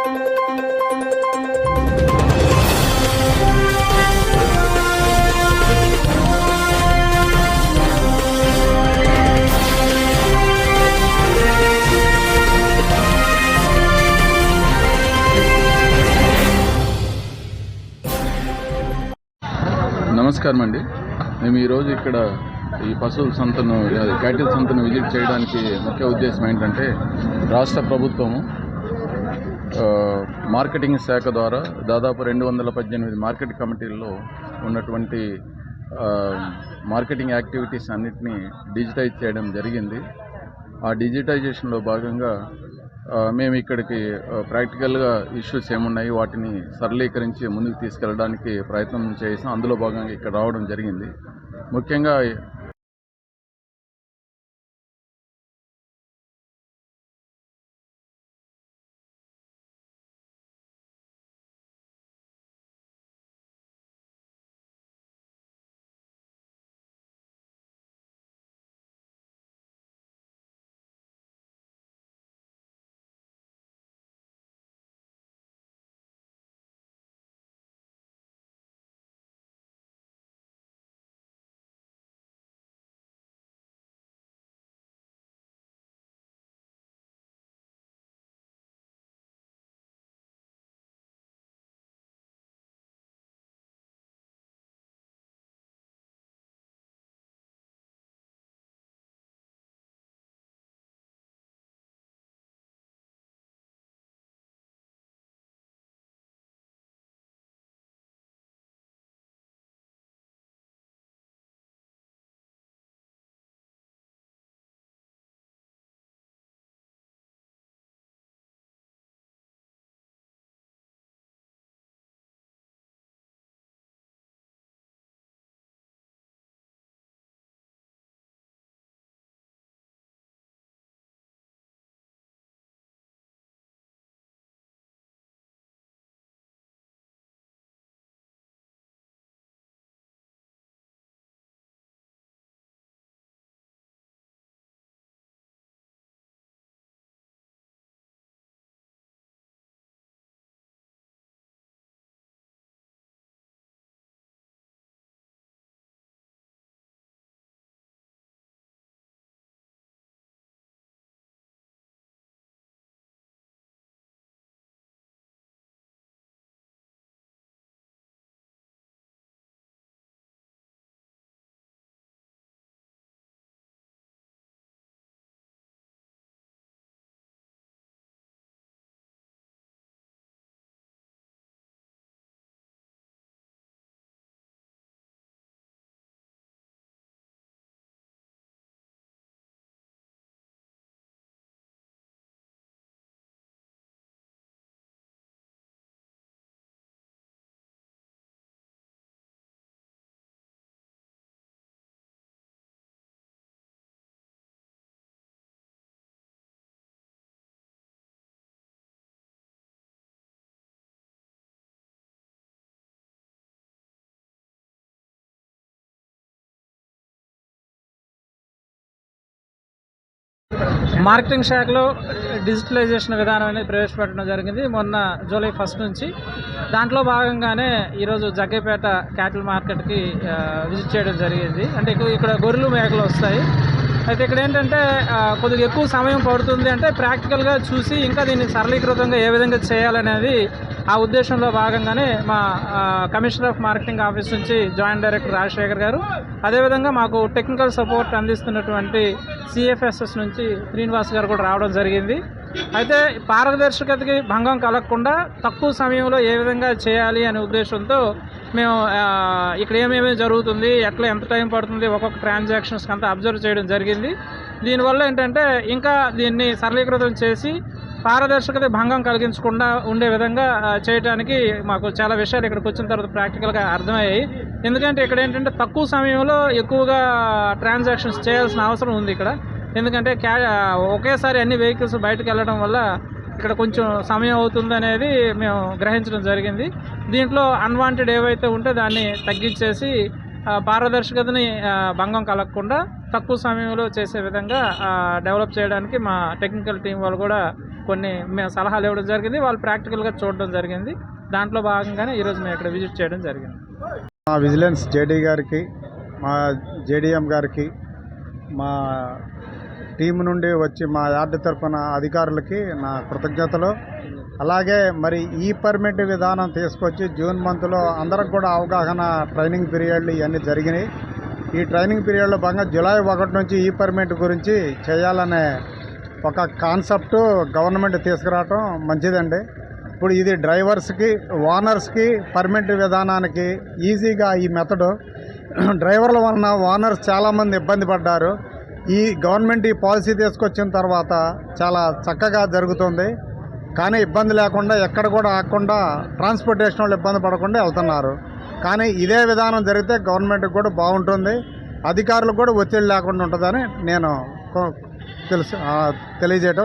నమస్కారం అండి. మేము ఈరోజు ఇక్కడ ఈ పశువుల సంతను క్యాటిల్ సంతను విజిట్ చేయడానికి ముఖ్య ఉద్దేశం ఏంటంటే రాష్ట్ర ప్రభుత్వము మార్కెటింగ్ శాఖ ద్వారా దాదాపు 218 మార్కెట్ కమిటీల్లో ఉన్నటువంటి మార్కెటింగ్ యాక్టివిటీస్ అన్నిటినీ డిజిటైజ్ చేయడం జరిగింది. ఆ డిజిటైజేషన్లో భాగంగా మేము ఇక్కడికి ప్రాక్టికల్గా ఇష్యూస్ ఏమున్నాయి వాటిని సరళీకరించి ముందుకు తీసుకెళ్ళడానికి ప్రయత్నం చేసాం. అందులో భాగంగా ఇక్కడ రావడం జరిగింది. ముఖ్యంగా మార్కెటింగ్ శాఖలో డిజిటలైజేషన్ విధానం అనేది ప్రవేశపెట్టడం జరిగింది మొన్న జూలై 1 నుంచి. దాంట్లో భాగంగానే ఈరోజు జగ్గైపేట క్యాటిల్ మార్కెట్కి విజిట్ చేయడం జరిగింది. అంటే ఇక్కడ గొర్రెలు మేకలు వస్తాయి. అయితే ఇక్కడ ఏంటంటే కొద్దిగా ఎక్కువ సమయం పడుతుంది. అంటే ప్రాక్టికల్గా చూసి ఇంకా దీన్ని సరళీకృతంగా ఏ విధంగా చేయాలనేది ఆ ఉద్దేశంలో భాగంగానే మా కమిషనర్ ఆఫ్ మార్కెటింగ్ ఆఫీస్ నుంచి జాయింట్ డైరెక్టర్ రాజశేఖర్ గారు, అదేవిధంగా మాకు టెక్నికల్ సపోర్ట్ అందిస్తున్నటువంటి సిఎఫ్ఎస్ఎస్ నుంచి శ్రీనివాస్ గారు కూడా రావడం జరిగింది. అయితే పారదర్శకతకి భంగం కలగకుండా తక్కువ సమయంలో ఏ విధంగా చేయాలి అనే ఉద్దేశంతో మేము ఇక్కడ ఏమేమి జరుగుతుంది, ఎట్లా ఎంత టైం పడుతుంది, ఒక్కొక్క ట్రాన్సాక్షన్స్కి అంతా అబ్జర్వ్ చేయడం జరిగింది. దీనివల్ల ఏంటంటే ఇంకా దీన్ని సరళీకృతం చేసి పారదర్శకత భంగం కలిగించకుండా ఉండే విధంగా చేయడానికి మాకు చాలా విషయాలు ఇక్కడికి వచ్చిన తర్వాత ప్రాక్టికల్గా అర్థమయ్యాయి. ఎందుకంటే ఇక్కడ ఏంటంటే తక్కువ సమయంలో ఎక్కువగా ట్రాన్సాక్షన్స్ చేయాల్సిన అవసరం ఉంది ఇక్కడ. ఎందుకంటే ఒకేసారి అన్ని వెహికల్స్ బయటకు వెళ్ళడం వల్ల ఇక్కడ కొంచెం సమయం అవుతుందనేది మేము గ్రహించడం జరిగింది. దీంట్లో అన్వాంటెడ్ ఏవైతే ఉంటే దాన్ని తగ్గించేసి పారదర్శకతని భంగం కలగకుండా తక్కువ సమయంలో చేసే విధంగా డెవలప్ చేయడానికి మా టెక్నికల్ టీం వాళ్ళు కూడా కొన్ని మేము సలహాలు ఇవ్వడం జరిగింది, వాళ్ళు ప్రాక్టికల్గా చూడడం జరిగింది. దాంట్లో భాగంగానే ఈరోజు మేము ఇక్కడ విజిట్ చేయడం జరిగింది. మా విజిలెన్స్ జేడీ గారికి, మా జేడీఎం గారికి, మా టీం నుండి వచ్చి మా యార్డు తరఫున అధికారులకి నా కృతజ్ఞతలు. అలాగే మరి ఈ పర్మిట్ విధానం తీసుకొచ్చి జూన్ మంత్లో అందరికి కూడా అవగాహన ట్రైనింగ్ పీరియడ్లు ఇవన్నీ జరిగినాయి. ఈ ట్రైనింగ్ పీరియడ్లో భాగంగా జూలై 1 నుంచి ఈ పర్మిట్ గురించి చేయాలనే ఒక కాన్సెప్ట్ గవర్నమెంట్ తీసుకురావటం మంచిదండి. ఇప్పుడు ఇది డ్రైవర్స్కి, ఓనర్స్కి పర్మిట్ విధానానికి ఈజీగా ఈ మెథడు. డ్రైవర్ల వలన ఓనర్స్ చాలామంది ఇబ్బంది పడ్డారు. ఈ గవర్నమెంట్ ఈ పాలసీ తీసుకొచ్చిన తర్వాత చాలా చక్కగా జరుగుతుంది. కానీ ఇబ్బంది లేకుండా ఎక్కడ కూడా ఆగకుండా ట్రాన్స్పోర్టేషన్ వాళ్ళు ఇబ్బంది పడకుండా వెళ్తున్నారు. కానీ ఇదే విధానం జరిగితే గవర్నమెంట్కి కూడా బాగుంటుంది, అధికారులకు కూడా ఒత్తిడి లేకుండా ఉంటుందని నేను తెలియజేయడం.